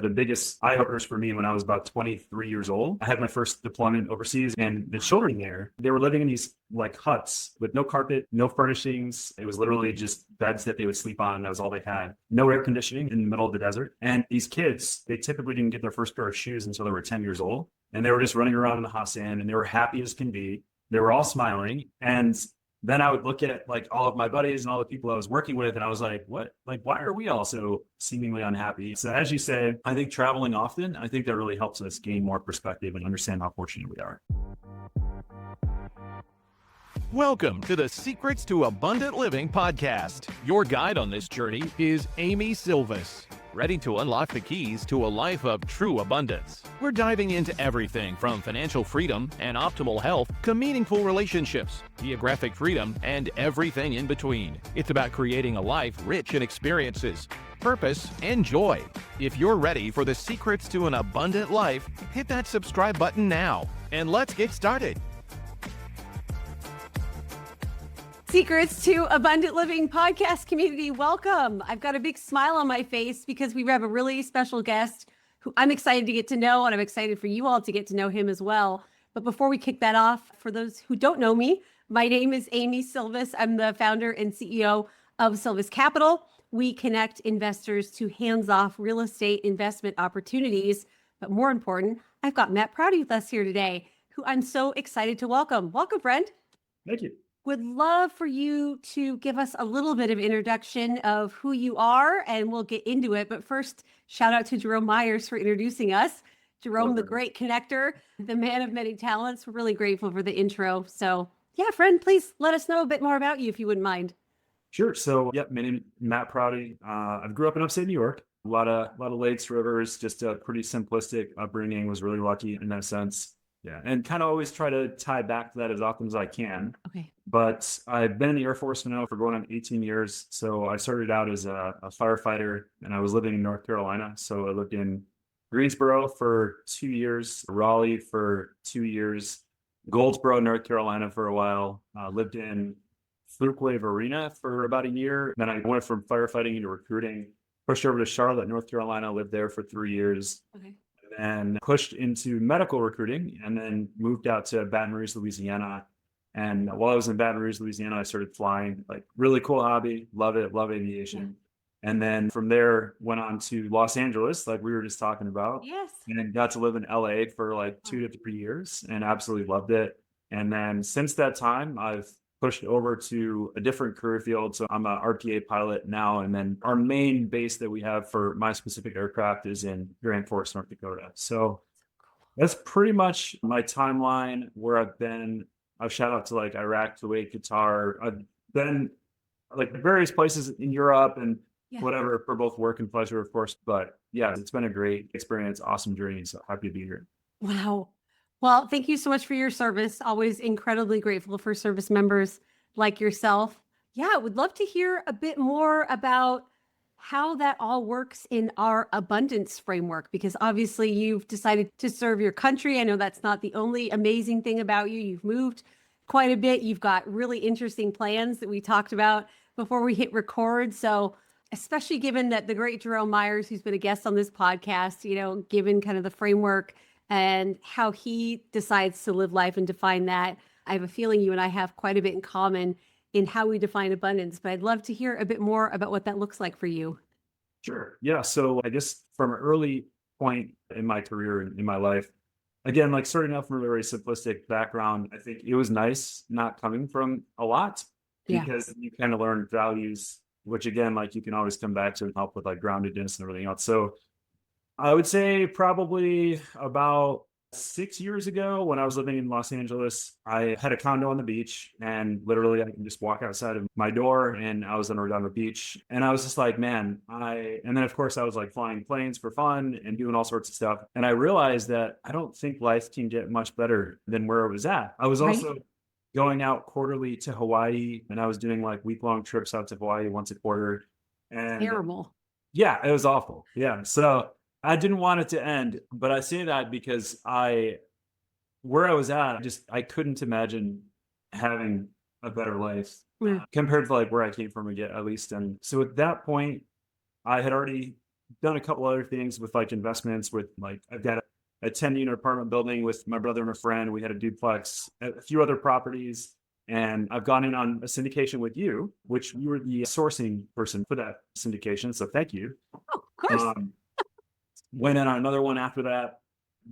the biggest eye openers for me when I was about 23 years old. I had my first deployment overseas, and the children there, they were living in these like huts with no carpet, no furnishings. It was literally just beds that they would sleep on. That was all they had. No air conditioning in the middle of the desert. And these kids, they typically didn't get their first pair of shoes until they were 10 years old. And they were just running around in the hot sand, and they were happy as can be. They were all smiling. And then I would look at like all of my buddies and all the people I was working with, and I was like, what? Like, why are we all so seemingly unhappy? So as you say, I think traveling often, I think that really helps us gain more perspective and understand how fortunate we are. Welcome to the Secrets to Abundant Living podcast. Your guide on this journey is Amy Sylvis, ready to unlock the keys to a life of true abundance. We're diving into everything from financial freedom and optimal health to meaningful relationships, geographic freedom, and everything in between. It's about creating a life rich in experiences, purpose, and joy. If you're ready for the secrets to an abundant life, hit that subscribe button now, and let's get started. Secrets to Abundant Living podcast community, welcome. I've got a big smile on my face because we have a really special guest who I'm excited to get to know, and I'm excited for you all to get to know him as well. But before we kick that off, for those who don't know me, my name is Amy Sylvis. I'm the founder and CEO of Sylvis Capital. We connect investors to hands-off real estate investment opportunities. But more important, I've got Matt Prouty with us here today, who I'm so excited to welcome. Welcome, friend. Thank you. Would love for you to give us a little bit of introduction of who you are, and we'll get into it. But first, shout out to Jerome Myers for introducing us. Jerome, the great connector, the man of many talents. We're really grateful for the intro. So yeah, friend, please let us know a bit more about you if you wouldn't mind. Sure. So, my name is Matt Prouty. I grew up in upstate New York. A lot of lakes, rivers, just a pretty simplistic upbringing. Was really lucky in that sense. Yeah, and kind of always try to tie back to that as often as I can. Okay. But I've been in the Air Force now for going on 18 years. So I started out as a firefighter, and I was living in North Carolina. So I lived in Greensboro for 2 years, Raleigh for 2 years, Goldsboro, North Carolina for a while. Lived in Fuquay Arena for about a year. Then I went from firefighting into recruiting, pushed over to Charlotte, North Carolina, lived there for 3 years. Okay. And pushed into medical recruiting, and then moved out to Baton Rouge, Louisiana. And while I was in Baton Rouge, Louisiana, I started flying. Like, really cool hobby, love it, love aviation. Yeah. And then from there went on to Los Angeles, like we were just talking about. Yes. And then got to live in LA for like 2 to 3 years and absolutely loved it. And then since that time, I've pushed over to a different career field. So I'm a RPA pilot now. And then our main base that we have for my specific aircraft is in Grand Forks, North Dakota. So that's pretty much my timeline where I've been. I've shout out to like Iraq, Kuwait, Qatar. I've been like various places in Europe and whatever for both work and pleasure, of course. But yeah, it's been a great experience, awesome journey. So happy to be here. Wow. Well, thank you so much for your service. Always incredibly grateful for service members like yourself. Yeah, would love to hear a bit more about how that all works in our abundance framework, because obviously you've decided to serve your country. I know that's not the only amazing thing about you. You've moved quite a bit. You've got really interesting plans that we talked about before we hit record. So especially given that the great Jerome Myers, who's been a guest on this podcast, given kind of the framework and how he decides to live life and define that, I have a feeling you and I have quite a bit in common in how we define abundance, but I'd love to hear a bit more about what that looks like for you. Sure. Yeah. So I guess from an early point in my career and in my life, again, like starting out from a very simplistic background, I think it was nice not coming from a lot because you kind of learn values, which again, like you can always come back to and help with like groundedness and everything else. So I would say probably about 6 years ago when I was living in Los Angeles, I had a condo on the beach, and literally I can just walk outside of my door and I was on the beach. And I was just like, man, and then of course I was like flying planes for fun and doing all sorts of stuff. And I realized that I don't think life can get much better than where it was at. I was also going out quarterly to Hawaii, and I was doing like week-long trips out to Hawaii once a quarter. And terrible. Yeah, it was awful. Yeah. So I didn't want it to end, but I say that because where I was at, I couldn't imagine having a better life compared to like where I came from again, at least. And so at that point, I had already done a couple other things with like investments with like, I've got a 10-unit apartment building with my brother and a friend. We had a duplex, a few other properties. And I've gone in on a syndication with you, which you were the sourcing person for that syndication. So thank you. Oh, of course. Went in on another one after that,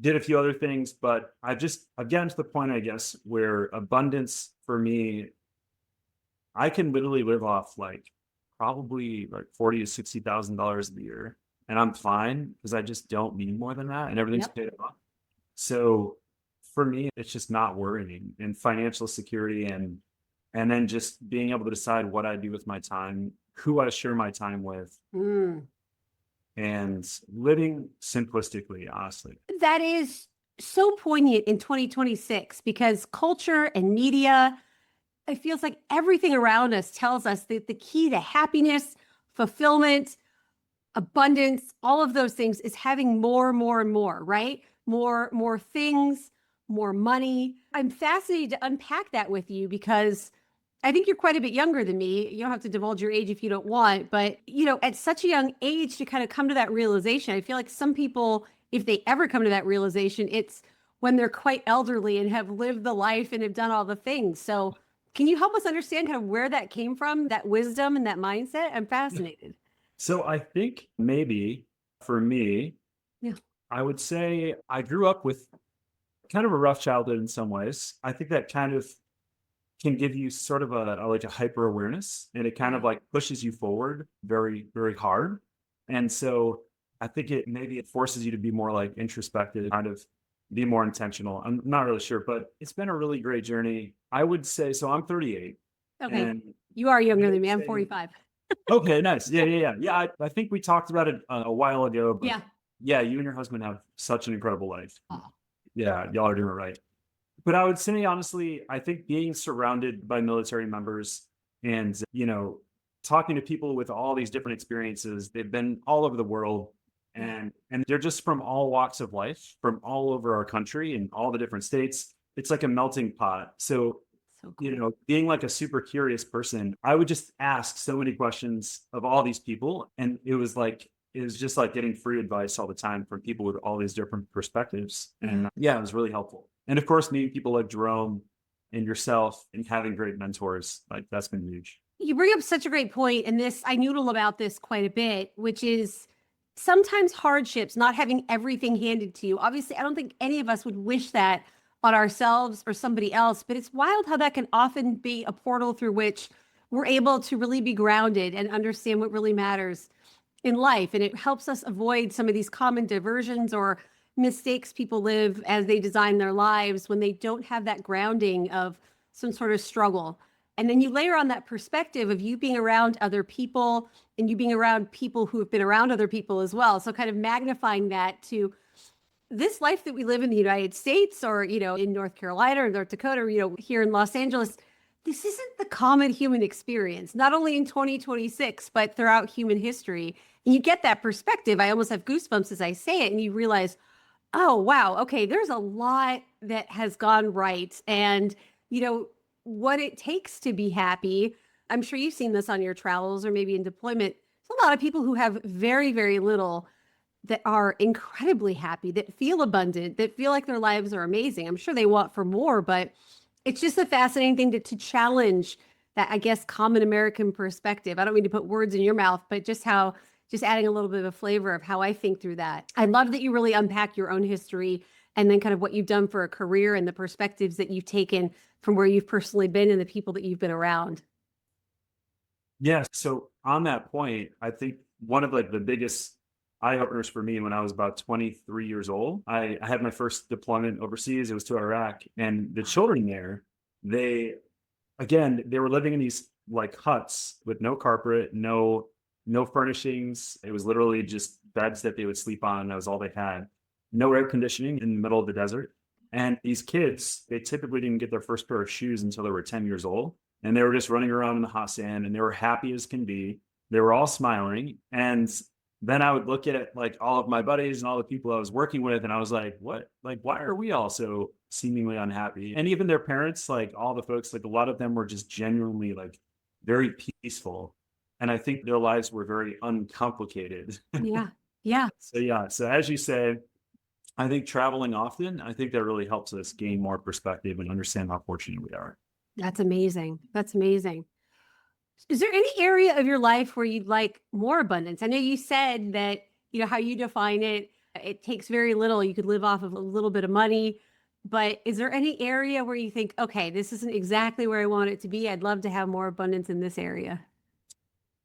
did a few other things, but I've gotten to the point, I guess, where abundance for me, I can literally live off like probably like 40 to $60,000 a year. And I'm fine because I just don't need more than that and everything's Yep. paid off. So for me, it's just not worrying and financial security and then just being able to decide what I do with my time, who I share my time with, Mm. and living simplistically, honestly. That is so poignant in 2026 because culture and media, it feels like everything around us tells us that the key to happiness, fulfillment, abundance, all of those things is having more, more, and more, right? More things, more money. I'm fascinated to unpack that with you because I think you're quite a bit younger than me. You don't have to divulge your age if you don't want, but at such a young age to kind of come to that realization, I feel like some people, if they ever come to that realization, it's when they're quite elderly and have lived the life and have done all the things. So, can you help us understand kind of where that came from, that wisdom and that mindset? I'm fascinated. So I think maybe for me, Yeah. I would say I grew up with kind of a rough childhood in some ways. I think that kind of can give you sort of like a hyper awareness and it kind of Yeah. like pushes you forward very, very hard. And so I think it forces you to be more like introspective, kind of be more intentional. I'm not really sure, but it's been a really great journey. I would say, so I'm 38 Okay. and You are I younger than would me. I'm say, 45. okay, nice. Yeah. I think we talked about it a while ago, but Yeah. yeah, you and your husband have such an incredible life. Oh, Yeah, y'all are doing it right. But I would say, honestly, I think being surrounded by military members and, talking to people with all these different experiences, they've been all over the world yeah. and they're just from all walks of life, from all over our country and all the different states. It's like a melting pot. So, So cool. being like a super curious person, I would just ask so many questions of all these people. And it was just like getting free advice all the time from people with all these different perspectives. Yeah. And yeah, it was really helpful. And of course, meeting people like Jerome and yourself and having great mentors, like that's been huge. You bring up such a great point, and this I noodle about this quite a bit, which is sometimes hardships, not having everything handed to you. Obviously, I don't think any of us would wish that on ourselves or somebody else, but it's wild how that can often be a portal through which we're able to really be grounded and understand what really matters in life. And it helps us avoid some of these common diversions or mistakes people live as they design their lives when they don't have that grounding of some sort of struggle. And then you layer on that perspective of you being around other people and you being around people who have been around other people as well. So kind of magnifying that to this life that we live in the United States or, in North Carolina or North Dakota, or, here in Los Angeles, this isn't the common human experience, not only in 2026, but throughout human history. And you get that perspective. I almost have goosebumps as I say it. And you realize, oh, wow, okay, there's a lot that has gone right. And, what it takes to be happy. I'm sure you've seen this on your travels or maybe in deployment. There's a lot of people who have very, very little that are incredibly happy, that feel abundant, that feel like their lives are amazing. I'm sure they want for more, but it's just a fascinating thing to challenge that, I guess, common American perspective. I don't mean to put words in your mouth, but just adding a little bit of a flavor of how I think through that. I love that you really unpack your own history and then kind of what you've done for a career and the perspectives that you've taken from where you've personally been and the people that you've been around. Yeah. So on that point, I think one of like the biggest eye openers for me when I was about 23 years old, I had my first deployment overseas. It was to Iraq, and the children there, they again, they were living in these like huts with no carpet, no furnishings. It was literally just beds that they would sleep on. That was all they had. No air conditioning in the middle of the desert. And these kids, they typically didn't get their first pair of shoes until they were 10 years old. And they were just running around in the hot sand and they were happy as can be. They were all smiling. And then I would look at like all of my buddies and all the people I was working with, and I was like, what? Like, why are we all so seemingly unhappy? And even their parents, like all the folks, like a lot of them were just genuinely like very peaceful. And I think their lives were very uncomplicated. Yeah. Yeah, So yeah, so as you say, I think traveling often, I think that really helps us gain more perspective and understand how fortunate we are. that's amazing. That's amazing. Is there any area of your life where you'd like more abundance? I know you said that, how you define it, it takes very little. You could live off of a little bit of money. But is there any area where you think, okay, this isn't exactly where I want it to be? I'd love to have more abundance in this area.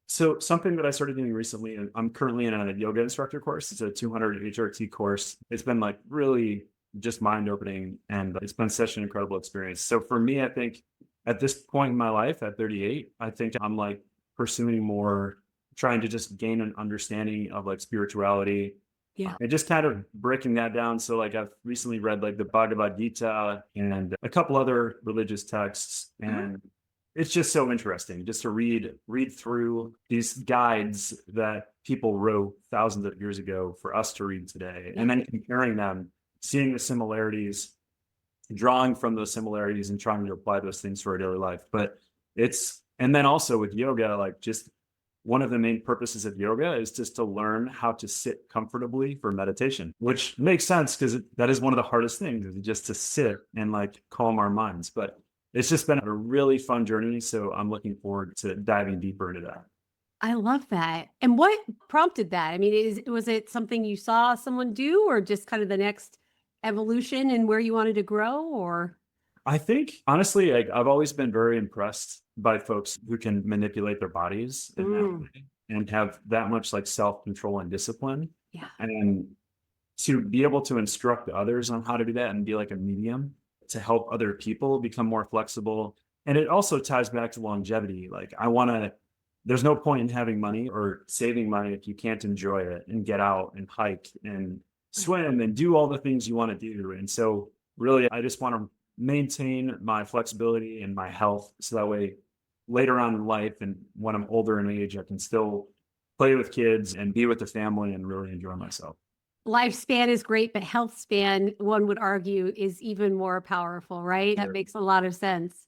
So something that I started doing recently, and I'm currently in a yoga instructor course. It's a 200 HRT course. It's been like really just mind opening, and it's been such an incredible experience. So for me, I think at this point in my life, at 38, I think I'm like pursuing more, trying to just gain an understanding of like spirituality Yeah. and just kind of breaking that down. So like I've recently read like the Bhagavad Gita and a couple other religious texts, and it's just so interesting just to read through these guides that people wrote thousands of years ago for us to read today, and then comparing them, seeing the similarities, drawing from those similarities and trying to apply those things to our daily life. But and then also with yoga, like just one of the main purposes of yoga is just to learn how to sit comfortably for meditation, which makes sense because that is one of the hardest things, is just to sit and like calm our minds. But it's just been a really fun journey. So I'm looking forward to diving deeper into that. I love that. And what prompted that? I mean, was it something you saw someone do, or just kind of the next evolution and where you wanted to grow, or? I think honestly, like, I've always been very impressed by folks who can manipulate their bodies in that Mm, way and have that much like self-control and discipline. yeah. And to be able to instruct others on how to do that and be like a medium to help other people become more flexible. And it also ties back to longevity. Like there's no point in having money or saving money if you can't enjoy it and get out and hike and swim and do all the things you want to do. And so really, I just want to maintain my flexibility and my health so that way later on in life and when I'm older in age, I can still play with kids and be with the family and really enjoy myself. Lifespan is great, but health span, one would argue, is even more powerful, right? That Sure. makes a lot of sense.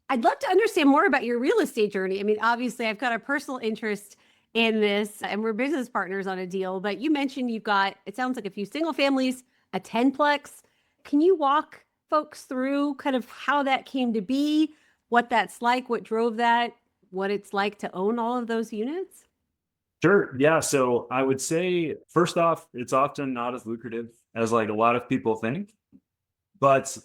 I'd love to understand more about your real estate journey. I mean, obviously, I've got a personal interest in this, and we're business partners on a deal. But you mentioned you've got, it sounds like, a few single families, a 10-plex. Can you walk folks through kind of how that came to be, what that's like, what drove that, what it's like to own all of those units? Sure. Yeah. So I would say, first off, it's often not as lucrative as like a lot of people think, but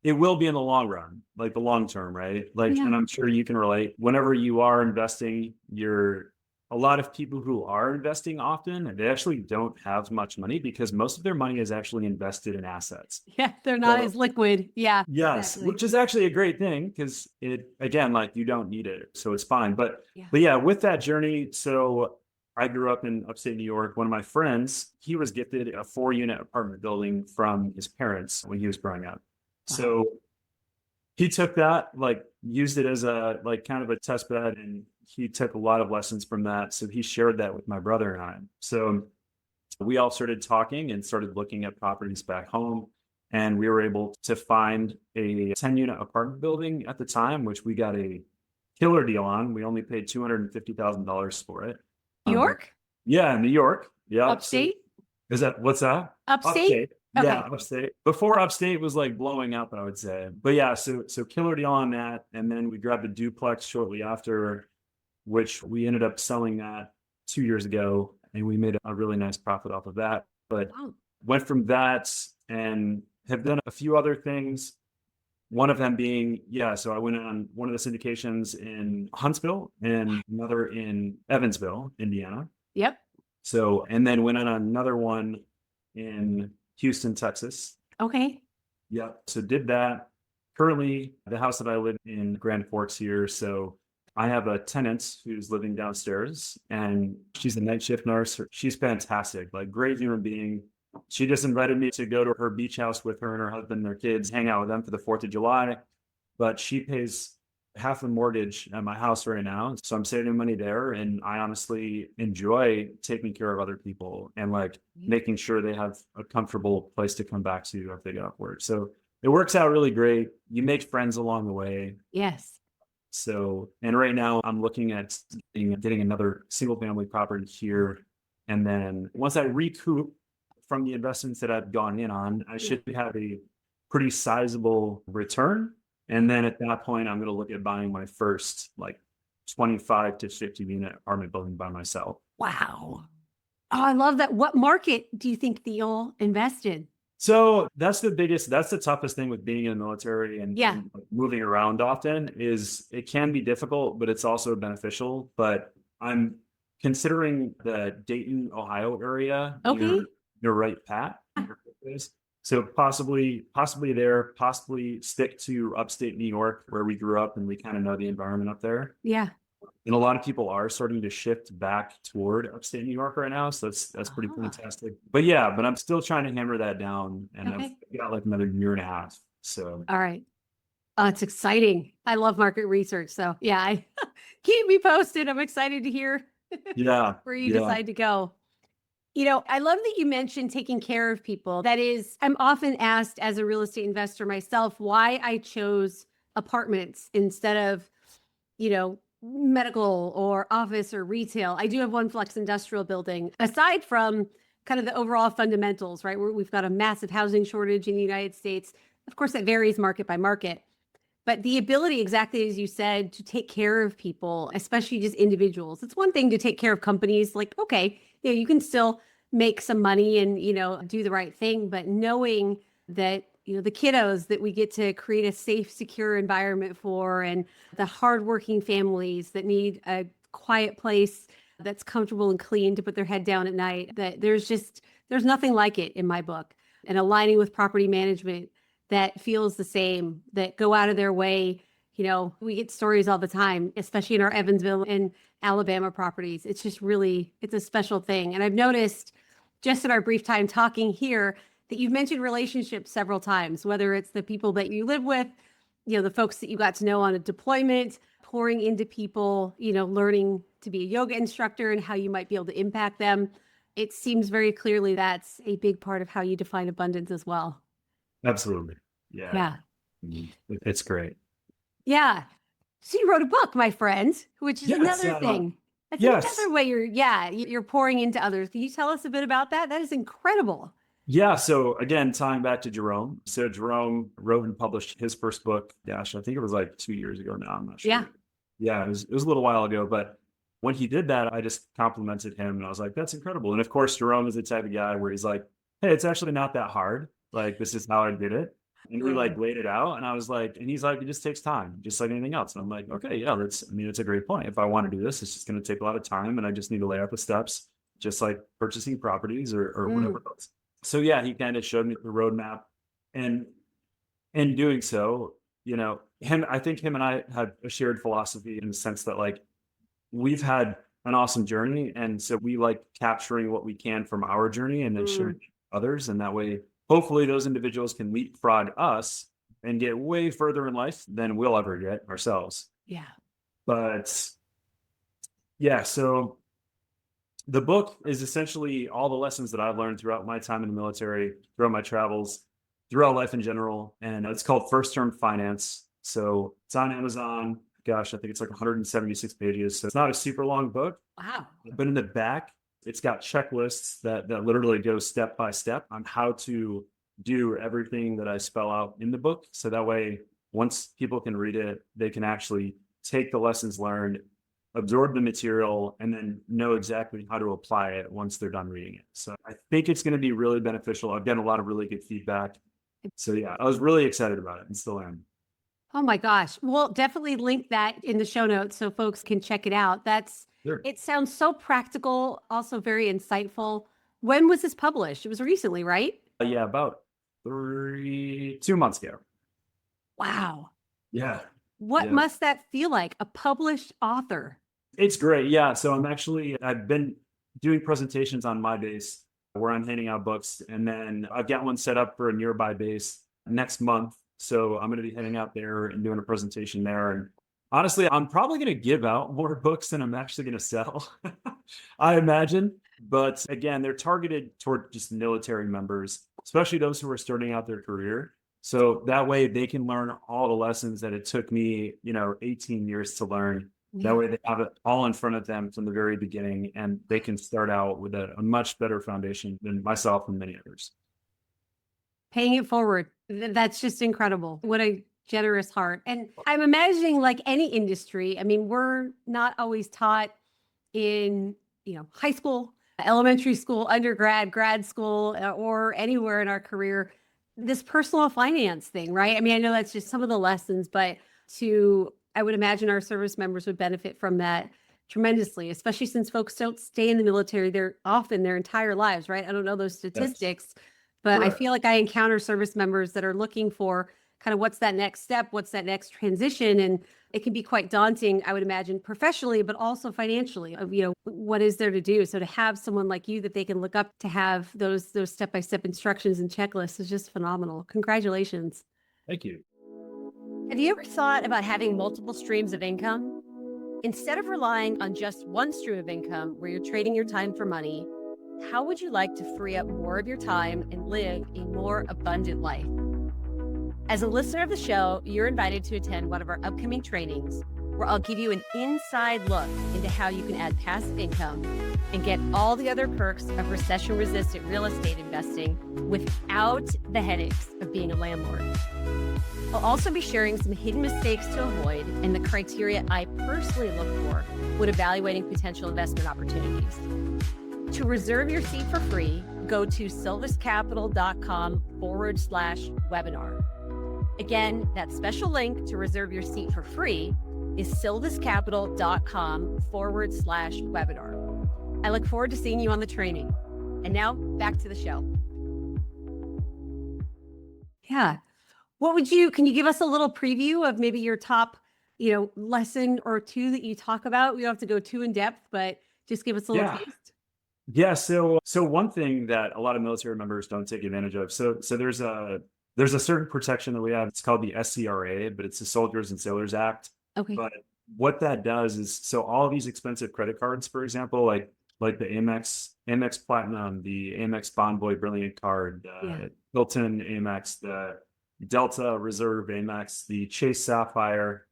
it will be in the long run, like the long term, right? Like, Yeah. and I'm sure you can relate. Whenever you are investing, a lot of people who are investing often, they actually don't have much money because most of their money is actually invested in assets. Yeah, they're not So as liquid. Yeah, yes, exactly. which is actually a great thing because again, like you don't need it. So it's fine. Yeah. But yeah, with that journey, so I grew up in upstate New York. One of my friends, he was gifted a 4-unit apartment building from his parents when he was growing up. Wow. So he took that, like used it as a like kind of a test bed, and he took a lot of lessons from that. So he shared that with my brother and I. So we all started talking and started looking at properties back home. And we were able to find a 10-unit apartment building at the time, which we got a killer deal on. We only paid $250,000 for it. York? Yeah, New York. Yeah. Upstate? Is that what's that? Upstate? Yeah, Okay. upstate. Before upstate was like blowing up, I would say. But yeah, so killer deal on that. And then we grabbed a duplex shortly after, which we ended up selling that 2 years ago. And we made a really nice profit off of that. But Wow. went from that and have done a few other things. One of them being, yeah, so I went on one of the syndications in Huntsville and another in Evansville, Indiana. Yep. So, and then went on another one in Houston, Texas. Okay. Yeah. So did that. Currently, the house that I live in Grand Forks here. So I have a tenant who's living downstairs and she's a night shift nurse. She's fantastic, like great human being. She just invited me to go to her beach house with her and her husband and their kids, hang out with them for the 4th of July. But she pays half the mortgage at my house right now. So I'm saving money there. And I honestly enjoy taking care of other people and like making sure they have a comfortable place to come back to if they get off work. So it works out really great. You make friends along the way. Yes. So, and right now I'm looking at getting another single family property here And then once I recoup from the investments that I've gone in on, I should have a pretty sizable return. And then at that point, I'm going to look at buying my first like 25 to 50 unit apartment building by myself. Wow. Oh, I love that. What market do you think that you'll invest in? So that's the toughest thing with being in the military and, Yeah. and moving around often is it can be difficult, but it's also beneficial. But I'm considering the Dayton, Ohio area Okay. near Wright Pat. So possibly there, possibly stick to upstate New York where we grew up and we kind of know the environment up there. Yeah. And a lot of people are starting to shift back toward upstate New York right now. So that's pretty Ah. fantastic. But yeah, but I'm still trying to hammer that down. And Okay. I've got like another year and a half. So All right. Oh, it's exciting. I love market research. So yeah, I keep me posted. I'm excited to hear yeah. where you yeah. decide to go. I love that you mentioned taking care of people. That is, I'm often asked as a real estate investor myself why I chose apartments instead of, medical or office or retail. I do have one flex industrial building. Aside from kind of the overall fundamentals, right? We've got a massive housing shortage in the United States. Of course, that varies market by market. But the ability, exactly as you said, to take care of people, especially just individuals. It's one thing to take care of companies, like, okay, you can still make some money and, do the right thing. But knowing that, the kiddos that we get to create a safe, secure environment for, and the hardworking families that need a quiet place that's comfortable and clean to put their head down at night, that there's nothing like it in my book. And aligning with property management that feels the same, that go out of their way. We get stories all the time, especially in our Evansville and Alabama properties. It's just really, it's a special thing. And I've noticed just in our brief time talking here that you've mentioned relationships several times, whether it's the people that you live with, the folks that you got to know on a deployment, pouring into people, learning to be a yoga instructor and how you might be able to impact them. It seems very clearly that's a big part of how you define abundance as well. Absolutely. Yeah. Yeah. It's great. Yeah. So you wrote a book, my friend, which is Yes, another thing. That's yes. another way you're pouring into others. Can you tell us a bit about that? That is incredible. Yeah. So again, tying back to Jerome. So Jerome wrote and published his first book. Gosh, I think it was like 2 years ago now. I'm not sure. Yeah. Yeah, it was a little while ago. But when he did that, I just complimented him and I was like, that's incredible. And of course, Jerome is the type of guy where he's like, hey, it's actually not that hard. Like, this is how I did it. And we like laid it out. And I was like, and he's like, it just takes time, just like anything else. And I'm like, okay, yeah, it's a great point. If I want to do this, it's just going to take a lot of time. And I just need to lay out the steps, just like purchasing properties or whatever else. So yeah, he kind of showed me the roadmap. And in doing so, I think him and I had a shared philosophy in the sense that like we've had an awesome journey. And so we like capturing what we can from our journey and then sharing others. And that way, hopefully those individuals can leapfrog us and get way further in life than we'll ever get ourselves. Yeah. But yeah, so the book is essentially all the lessons that I've learned throughout my time in the military, throughout my travels, throughout life in general. And it's called First Term Finance. So it's on Amazon. Gosh, I think it's like 176 pages. So it's not a super long book. Wow. But in the back, it's got checklists that literally go step by step on how to do everything that I spell out in the book. So that way, once people can read it, they can actually take the lessons learned, absorb the material, and then know exactly how to apply it once they're done reading it. So I think it's going to be really beneficial. I've gotten a lot of really good feedback. So yeah, I was really excited about it and still am. Oh my gosh. We'll definitely link that in the show notes so folks can check it out. Sure. It sounds so practical, also very insightful. When was this published? It was recently, right? Yeah, about 2 months ago. Wow. Yeah. What must that feel like? A published author. It's great. Yeah. So I've been doing presentations on my base where I'm handing out books. And then I've got one set up for a nearby base next month. So I'm going to be heading out there and doing a presentation there. And honestly, I'm probably going to give out more books than I'm actually going to sell, I imagine. But again, they're targeted toward just military members, especially those who are starting out their career. So that way they can learn all the lessons that it took me, 18 years to learn That Yeah. way they have it all in front of them from the very beginning, and they can start out with a much better foundation than myself and many others. Paying it forward. That's just incredible. What a generous heart. And I'm imagining like any industry, I mean, we're not always taught in, high school, elementary school, undergrad, grad school, or anywhere in our career, this personal finance thing, right? I mean, I know that's just some of the lessons, but I would imagine our service members would benefit from that tremendously, especially since folks don't stay in the military. They're often their entire lives, right? I don't know those That's statistics, but I correct. feel like I encounter service members that are looking for kind of what's that next step, what's that next transition. And it can be quite daunting, I would imagine, professionally, but also financially of, what is there to do? So to have someone like you that they can look up to have those step-by-step instructions and checklists is just phenomenal. Congratulations. Thank you. Have you ever thought about having multiple streams of income? Instead of relying on just one stream of income where you're trading your time for money, how would you like to free up more of your time and live a more abundant life? As a listener of the show, you're invited to attend one of our upcoming trainings where I'll give you an inside look into how you can add passive income and get all the other perks of recession-resistant real estate investing without the headaches of being a landlord. I'll also be sharing some hidden mistakes to avoid and the criteria I personally look for when evaluating potential investment opportunities. To reserve your seat for free, go to sylviscapital.com/webinar. Again, that special link to reserve your seat for free is sylviscapital.com/webinar. I look forward to seeing you on the training. And now back to the show. Yeah. Can you give us a little preview of maybe your top, lesson or two that you talk about? We don't have to go too in depth, but just give us a little Yeah. taste. Yeah. So one thing that a lot of military members don't take advantage of. So there's a certain protection that we have. It's called the SCRA, but it's the Soldiers and Sailors Act. Okay. But what that does is, so all of these expensive credit cards, for example, like the Amex Platinum, the Amex Bonvoy Brilliant Card, Yeah. Hilton Amex, the Delta Reserve Amex, the Chase Sapphire.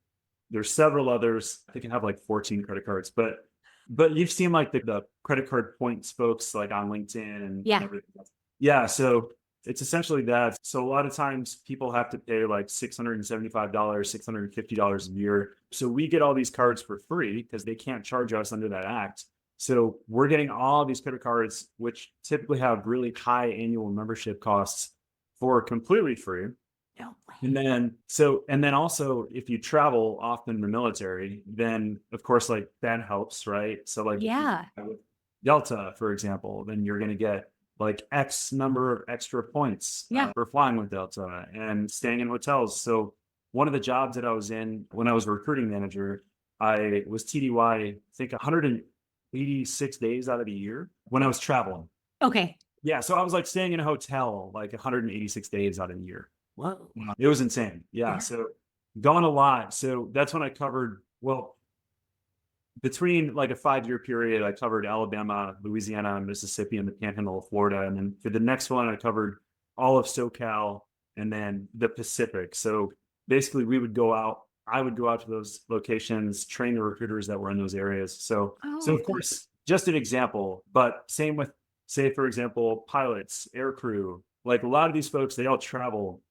There's several others. I think I have like 14 credit cards, but you've seen like the credit card points folks like on LinkedIn and Yeah. everything else. Yeah. So it's essentially that. So a lot of times people have to pay like $675, $650 a year. So we get all these cards for free because they can't charge us under that act. So we're getting all these credit cards, which typically have really high annual membership costs, for completely free. No way. And then also if you travel often in the military, then of course, like that helps, right? So like if you Yeah. fly with Delta, for example, then you're going to get like X number of extra points Yeah. for flying with Delta and staying in hotels. So one of the jobs that I was in when I was a recruiting manager, I was TDY, I think 186 days out of the year when I was traveling. Okay. Yeah. So I was like staying in a hotel like 186 days out of the year. Whoa. It was insane. Yeah. Yeah. So gone a lot. So that's when I covered, well, between like a 5-year period, I covered Alabama, Louisiana, Mississippi, and the Panhandle of Florida. And then for the next one, I covered all of SoCal and then the Pacific. So basically I would go out to those locations, train the recruiters that were in those areas. So of course, just an example, but same with, say, for example, pilots, air crew, like a lot of these folks, they all travel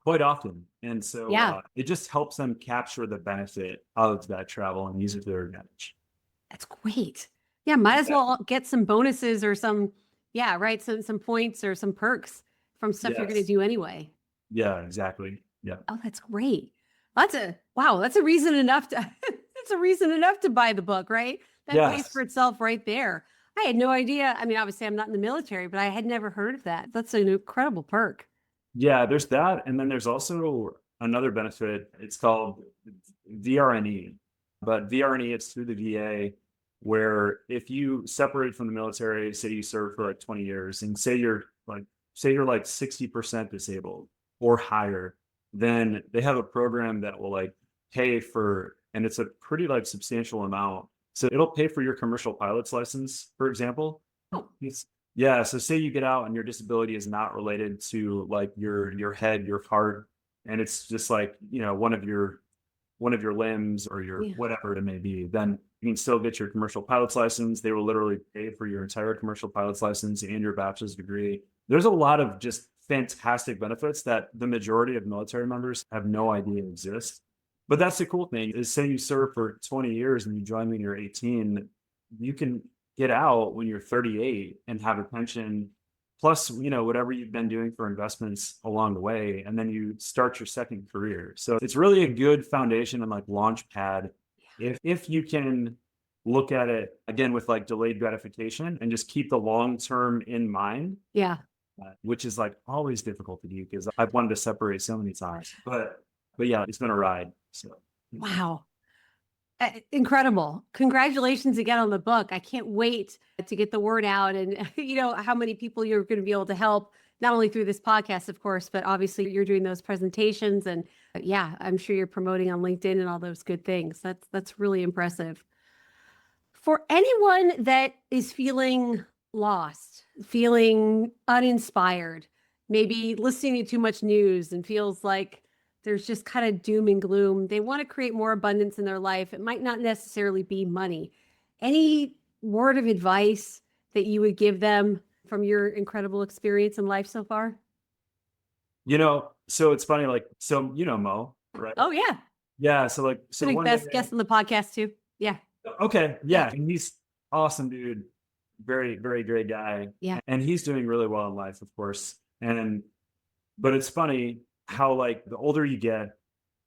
quite often. And so Yeah. it just helps them capture the benefit of that travel and use it to their advantage. That's great. Yeah. Might as well get some bonuses or some points or some perks from stuff you're going to Yes. do anyway. Yeah, exactly. Yeah. Oh, that's great. That's a reason enough to that's a reason enough to buy the book, right? That pays Yes. for itself right there. I had no idea. I mean, obviously I'm not in the military, but I had never heard of that. That's an incredible perk. Yeah, there's that. And then there's also another benefit. It's called VRNE. But VRNE, it's through the VA, where if you separate from the military, say you serve for like 20 years, and say you're like 60% disabled or higher, then they have a program that will like pay for, and it's a pretty like substantial amount. So it'll pay for your commercial pilot's license, for example. Oh. Yeah. So say you get out and your disability is not related to like your head, your heart, and it's just like, one of your one of your limbs or your Yeah. whatever it may be, then you can still get your commercial pilot's license. They will literally pay for your entire commercial pilot's license and your bachelor's degree. There's a lot of just fantastic benefits that the majority of military members have no idea exist. But that's the cool thing is say you serve for 20 years and you join when you're 18, you can get out when you're 38 and have a pension plus, whatever you've been doing for investments along the way, and then you start your second career. So it's really a good foundation and like launch pad if you can look at it again with like delayed gratification and just keep the long term in mind, Yeah. which is like always difficult to do because I've wanted to separate so many times. But yeah, it's been a ride. So Wow. Incredible. Congratulations again on the book. I can't wait to get the word out and how many people you're going to be able to help, not only through this podcast, of course, but obviously you're doing those presentations and yeah, I'm sure you're promoting on LinkedIn and all those good things. That's really impressive. For anyone that is feeling lost, feeling uninspired, maybe listening to too much news and feels like there's just kind of doom and gloom. They want to create more abundance in their life. It might not necessarily be money. Any word of advice that you would give them from your incredible experience in life so far? So it's funny, like, Mo, right? Oh yeah. Yeah. So I think one best day- guest on the podcast too. Yeah. Okay. Yeah. And he's awesome, dude. Very, very great guy. Yeah. And he's doing really well in life, of course. But it's funny how like the older you get,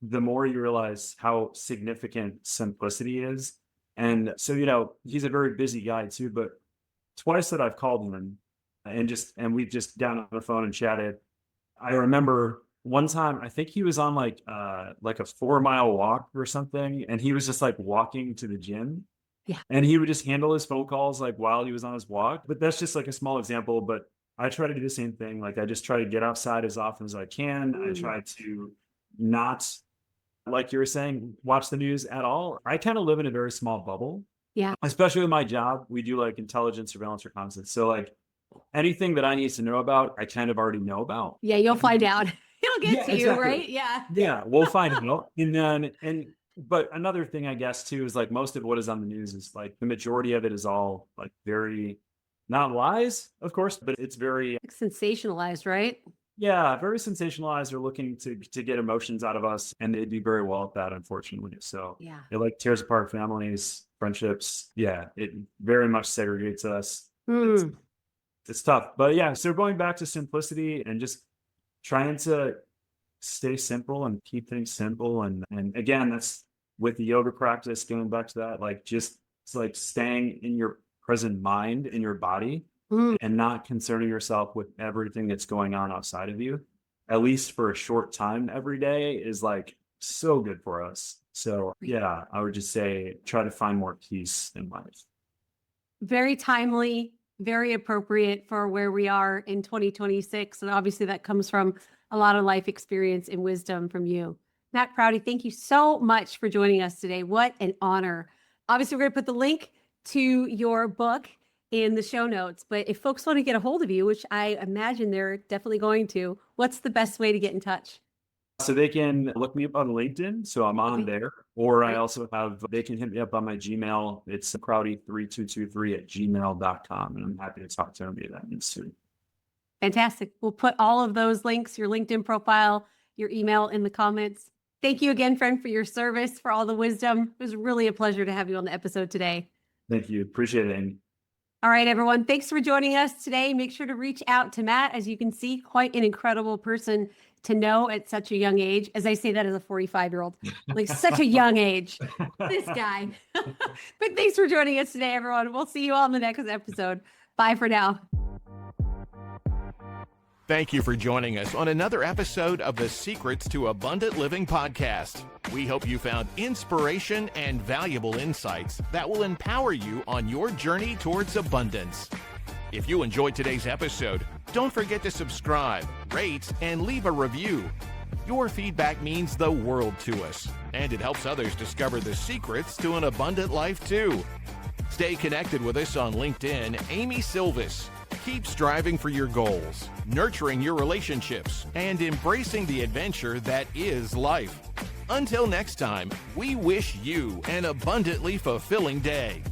the more you realize how significant simplicity is. And so, he's a very busy guy too, but twice that I've called him and we've just down on the phone and chatted. I remember one time, I think he was on like a 4-mile walk or something. And he was just like walking to the gym. Yeah. And he would just handle his phone calls like while he was on his walk. But that's just like a small example. But I try to do the same thing. Like I just try to get outside as often as I can. I try to not, like you were saying, watch the news at all. I kind of live in a very small bubble. Yeah. Especially with my job, we do like intelligence, surveillance, reconnaissance. So like anything that I need to know about, I kind of already know about. Yeah. You'll find out. It'll get to you, exactly. right? Yeah. Yeah, we'll find out. But another thing I guess too is like most of what is on the news is like the majority of it is all like very not lies, of course, but it's very Like sensationalized, right? very sensationalized. They're looking to get emotions out of us, and they do very well at that, unfortunately. So Yeah. it like tears apart families, friendships. Yeah, it very much segregates us. Mm. It's tough, but yeah. So going back to simplicity and just trying to stay simple and keep things simple, and again, that's with the yoga practice. Going back to that, like just it's like staying in your present mind, in your body, Mm. and not concerning yourself with everything that's going on outside of you, at least for a short time every day, is like so good for us. So yeah, I would just say try to find more peace in life. Very timely, very appropriate for where we are in 2026. And obviously that comes from a lot of life experience and wisdom from you. Matt Prouty, thank you so much for joining us today. What an honor. Obviously, we're going to put the link to your book in the show notes, but if folks want to get a hold of you, which I imagine they're definitely going to, what's the best way to get in touch? So they can look me up on LinkedIn. So I'm on Okay. there. Or I Great. also they can hit me up on my Gmail. It's prouty3223@gmail.com. And I'm happy to talk to anybody that needs to. Fantastic. We'll put all of those links, your LinkedIn profile, your email in the comments. Thank you again, friend, for your service, for all the wisdom. It was really a pleasure to have you on the episode today. Thank you. Appreciate it, Amy. All right, everyone. Thanks for joining us today. Make sure to reach out to Matt. As you can see, quite an incredible person to know at such a young age. As I say that as a 45-year-old, like such a young age, this guy. But thanks for joining us today, everyone. We'll see you all in the next episode. Bye for now. Thank you for joining us on another episode of the Secrets to Abundant Living podcast. We hope you found inspiration and valuable insights that will empower you on your journey towards abundance. If you enjoyed today's episode, don't forget to subscribe, rate, and leave a review. Your feedback means the world to us, and it helps others discover the secrets to an abundant life too. Stay connected with us on LinkedIn, Amy Sylvis. Keep striving for your goals, nurturing your relationships, and embracing the adventure that is life. Until next time, we wish you an abundantly fulfilling day.